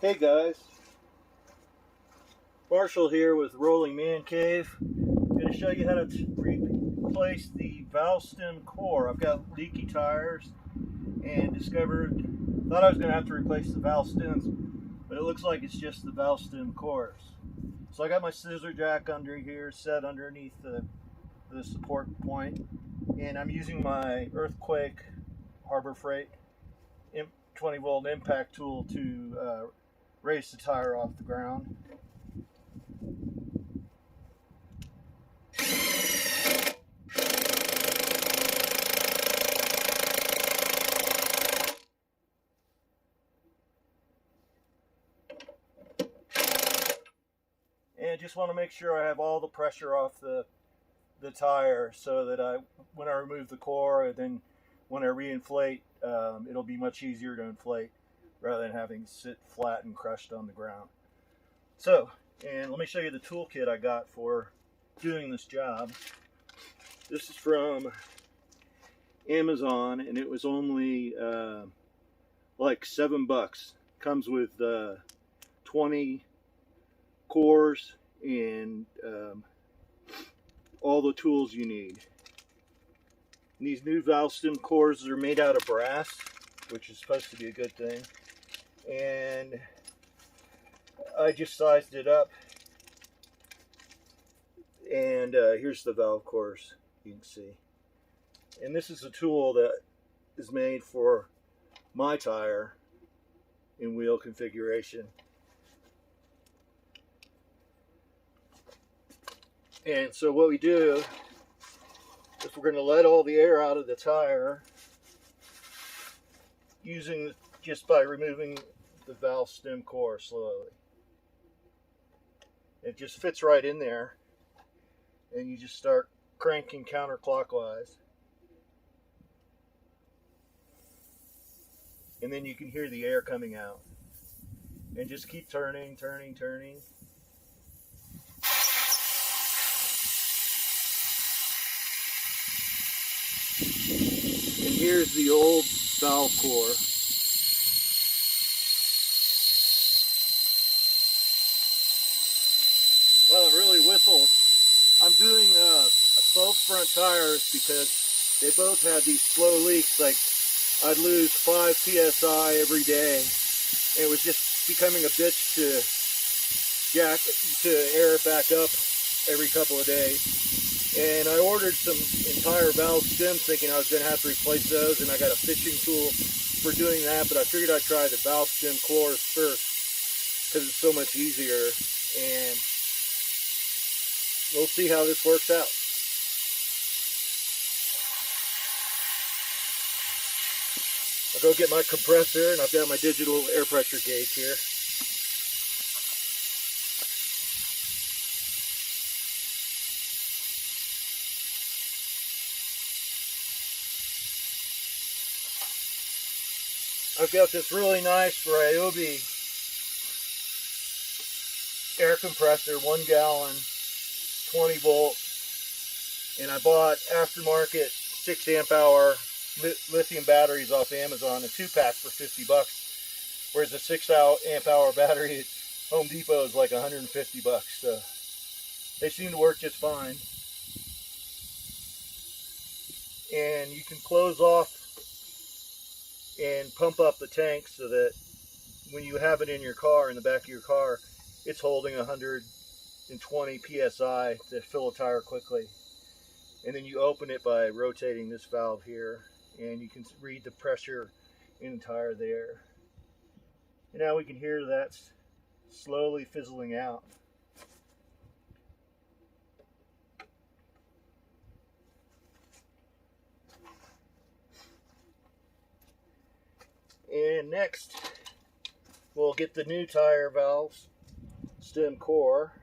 Hey guys, Marshall here with Rolling Man Cave. I'm going to show you how to replace the valve stem core. I've got leaky tires and thought I was going to have to replace the valve stems, but it looks like it's just the valve stem cores. So I got my scissor jack under here set underneath the support point, and I'm using my Earthquake Harbor Freight 20 volt impact tool to raise the tire off the ground. And just want to make sure I have all the pressure off the tire so that when I remove the core, and then when I reinflate, it'll be much easier to inflate rather than having to sit flat and crushed on the ground. So, and let me show you the toolkit I got for doing this job. This is from Amazon, and it was only like $7. Comes with 20 cores and all the tools you need. And these new valve stem cores are made out of brass, which is supposed to be a good thing. And I just sized it up. And here's the valve cores, you can see. And this is a tool that is made for my tire in wheel configuration. And so what we do is we're going to let all the air out of the tire just by removing the valve stem core slowly. It just fits right in there, and you just start cranking counterclockwise. And then you can hear the air coming out. And just keep turning. And here's the old valve core. Well, it really whistles. I'm doing both front tires because they both had these slow leaks. Like, I'd lose 5 psi every day. And it was just becoming a bitch to air it back up every couple of days. And I ordered some entire valve stems thinking I was going to have to replace those, and I got a fishing tool for doing that, but I figured I'd try the valve stem cores first because it's so much easier, and we'll see how this works out. I'll go get my compressor, and I've got my digital air pressure gauge here. I've got this really nice Ryobi air compressor, 1 gallon, 20 volt, and I bought aftermarket 6 amp hour lithium batteries off Amazon, a 2-pack for $50, whereas a 6 amp hour battery at Home Depot is like $150. So they seem to work just fine. And you can close off and pump up the tank so that when you have it in your car, in the back of your car, it's holding 120 psi to fill a tire quickly. And then you open it by rotating this valve here, and you can read the pressure in the tire there. And now we can hear that slowly fizzling out. And next, we'll get the new tire valves stem core.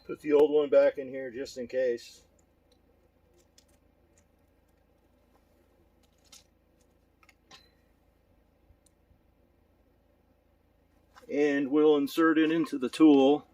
Put the old one back in here just in case. and we'll insert it into the tool.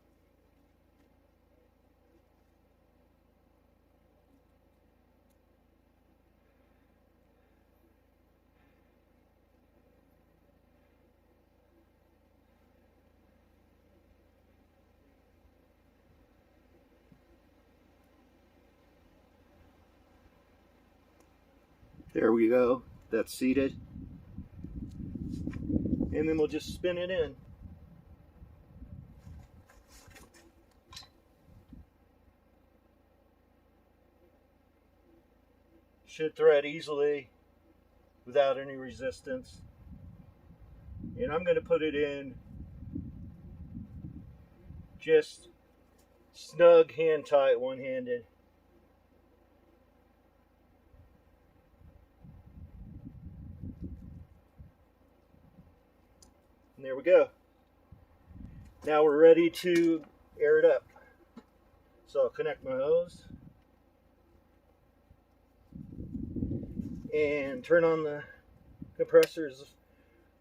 There we go, that's seated. And then we'll just spin it in. Should thread easily without any resistance. And I'm going to put it in just snug, hand tight, one-handed. And there we go. Now we're ready to air it up. So I'll connect my hose and turn on the compressors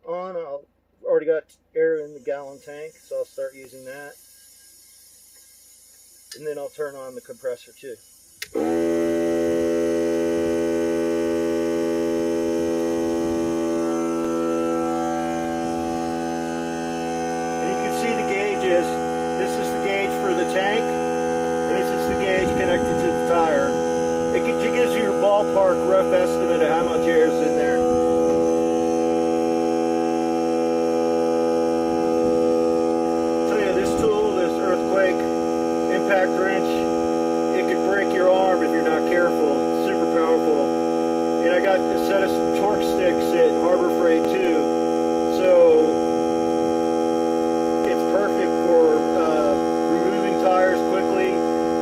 on. I've already got air in the gallon tank, so I'll start using that. And then I'll turn on the compressor too. This is the gauge for the tank, and this is the gauge connected to the tire. It gives you your ballpark rough estimate of how much air is in there. So yeah, this tool, this earthquake impact wrench, it could break your arm if you're not careful. It's super powerful. And I got a set of torque sticks at Harbor Freight too. So perfect for removing tires quickly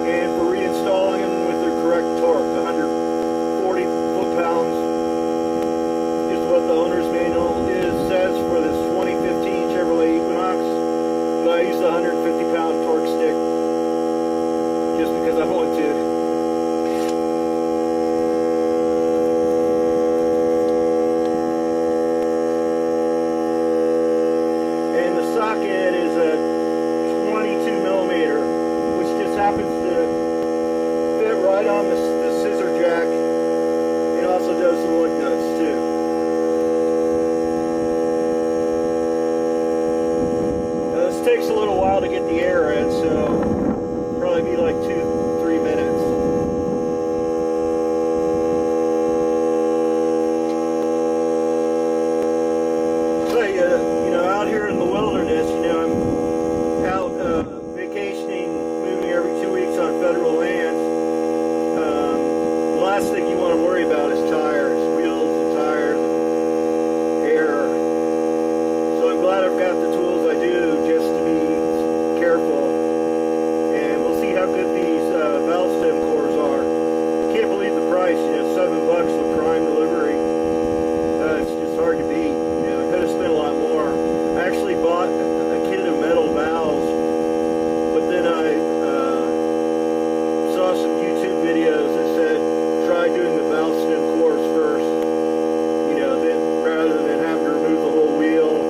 and for reinstalling them with the correct torque. 140 foot-pounds is what the owner's manual says for this 2015 Chevrolet Equinox. But I use the 150-pound torque stick just because I want to. Socket is a 22 millimeter, which just happens to fit right on the scissor jack. It also does the lug nuts too. Now this takes a little while to get the air in, so probably be like 2-3 minutes. You know, out here in the wilderness, you know, I'm out vacationing, moving every 2 weeks on federal lands. The last thing you want to worry about is tires, wheels and tires, air. So I'm glad I've got the tools I do just to be careful. And we'll see how good these valve stem cores are. Can't believe the price, you know, $7 for prime delivery. It's just hard to beat. Could have spent a lot more. I actually bought a kit of metal valves, but then I saw some YouTube videos that said try doing the valve stem cores first. You know, then rather than having to remove the whole wheel,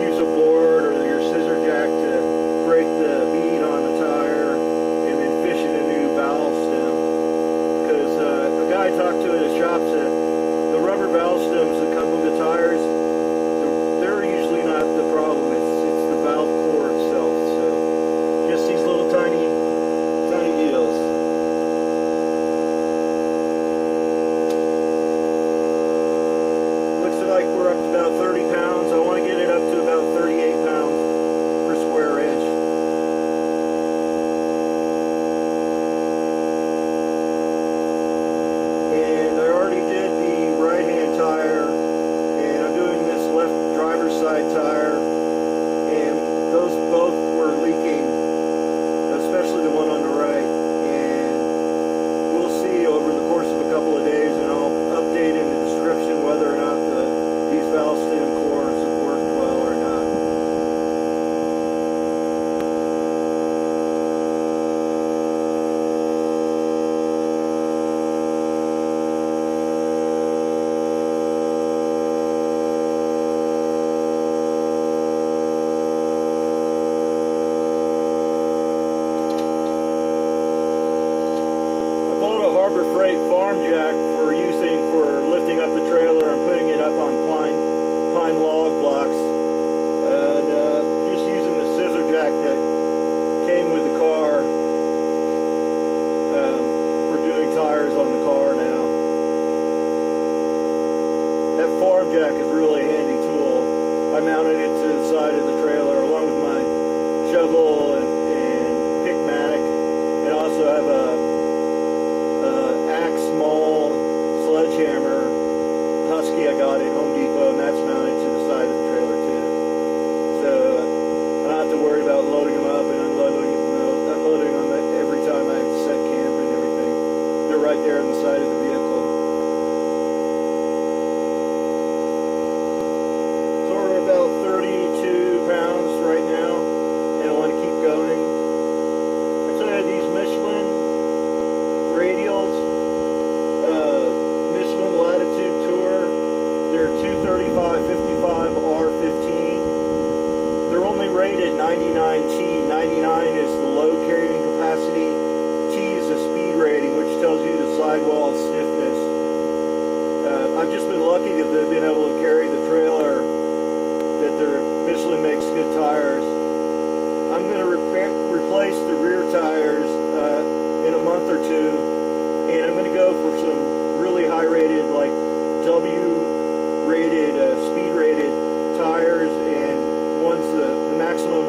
use a board or your scissor jack to break the bead on the tire, and then fish in a new valve stem. Because a guy I talked to at a shop said the rubber valve stems that come with the tires, they're usually not the problem. It's the valve core itself. So just these little tiny deals. Looks like we're up to about 30 pounds. I want to get it up to about 38 pounds per square inch. And I already did the right-hand tire. Side tire, and those both were leaking, especially the one on the right, and we'll see over the course of a couple of days, and I'll update in the description whether or not these valve stem Harbor Freight farm jack for lifting up the trailer and putting it up on pine log blocks, and just using the scissor jack that came with the car for doing tires on the car now. That farm jack is really a handy tool. I mounted it to the side of the trailer along with my shovel and pickmatic, and also have a axe small sledgehammer Husky I got at Home Depot, and that's mounted to the side of the trailer too. So I don't have to worry about loading them up and unloading them every time I set camp and everything. They're right there on the side of the vehicle. So we're about 32 pounds right now, and I want to keep going. Actually, I had these Michelin radials, Michelin Latitude Tour. They're 235/55 R15. They're only rated 99 T. 99 is the low carrying capacity. T is the speed rating, which tells you the sidewall stiffness. I've just been lucky that they've been able to carry the trailer, that their Michelin makes good tires. I'm going to replace the rear tires in a month or two, and I'm going to go for some really high rated, like W rated, speed rated tires, and ones the maximum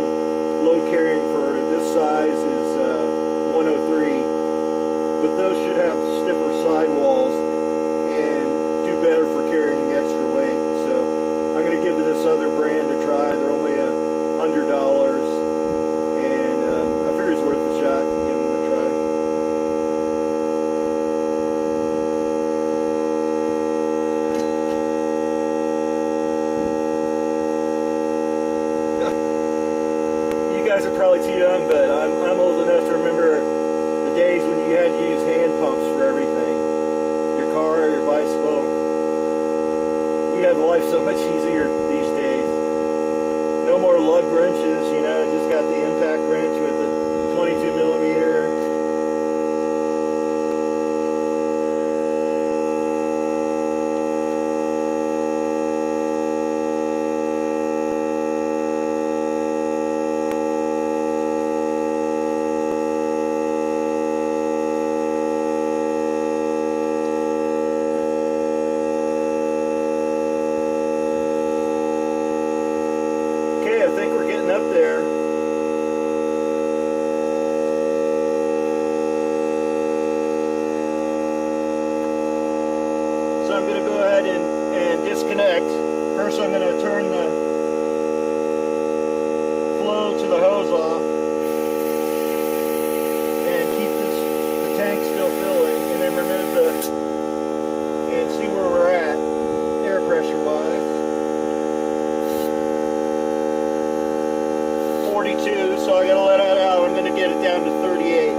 load carrying for this size is 103, but those should have stiffer sidewalls and do better for carrying extra weight. So I'm going to give this other brand a try. They're only $100, and I figure it's worth a shot. Give them a try. You guys are probably too young, but I'm old enough to remember the days when you had to use hand pumps for everything. Your car, your bicycle. We have life so much easier these days. No more lug wrenches, you know, just got the impact wrench with the 22 millimeter. Okay, I think we're getting up there. So I'm going to go ahead and disconnect. First I'm going to turn the flow to the hose off and keep the tank still filling, and then remove and see where we're at air pressure wise. 42, so I gotta let it out. I'm gonna get it down to 38.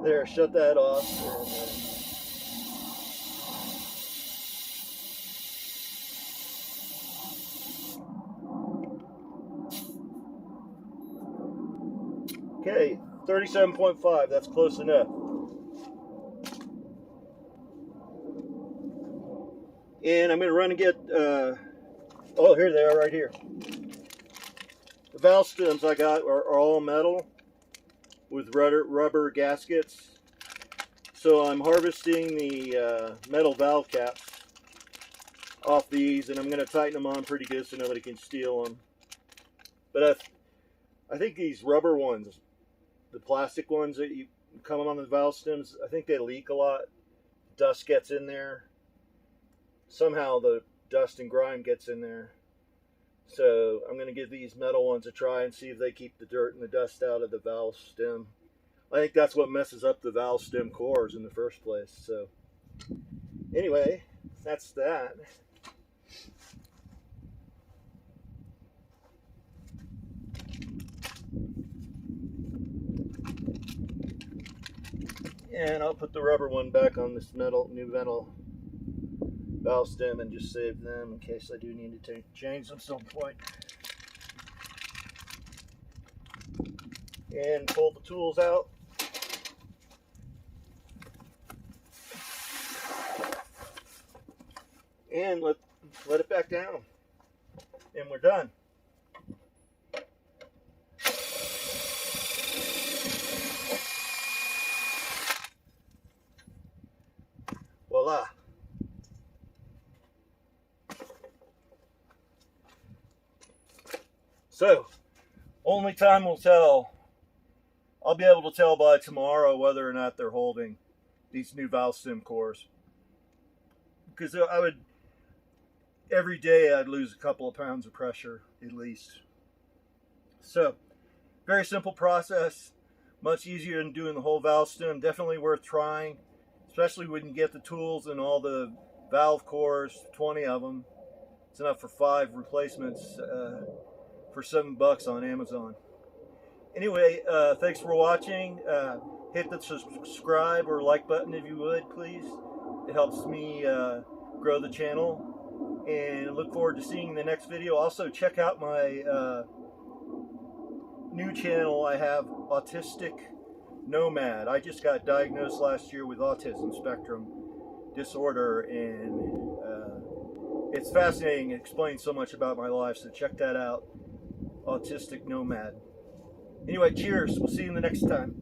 There, shut that off. Okay, 37.5, that's close enough. And I'm going to run and get, oh, here they are right here. The valve stems I got are all metal with rubber gaskets. So I'm harvesting the metal valve caps off these, and I'm going to tighten them on pretty good so nobody can steal them. But I think these rubber ones, the plastic ones that you come on the valve stems, I think they leak a lot. Dust gets in there. Somehow the dust and grime gets in there. So I'm going to give these metal ones a try and see if they keep the dirt and the dust out of the valve stem. I think that's what messes up the valve stem cores in the first place. So anyway, that's that. And I'll put the rubber one back on this new metal valve stem and just save them in case I do need to change them at some point. And pull the tools out. And let it back down. And we're done. Voila. So, only time will tell. I'll be able to tell by tomorrow whether or not they're holding these new valve stem cores. Because I would, every day I'd lose a couple of pounds of pressure at least. So, very simple process. Much easier than doing the whole valve stem. Definitely worth trying. Especially when you get the tools and all the valve cores, 20 of them. It's enough for 5 replacements for $7 on Amazon. Anyway, thanks for watching. Hit the subscribe or like button if you would, please. It helps me grow the channel. And I look forward to seeing the next video. Also, check out my new channel I have, Autistic Nomad. I just got diagnosed last year with autism spectrum disorder, and it's fascinating. It explains so much about my life, so check that out. Autistic Nomad. Anyway, cheers. We'll see you in the next time.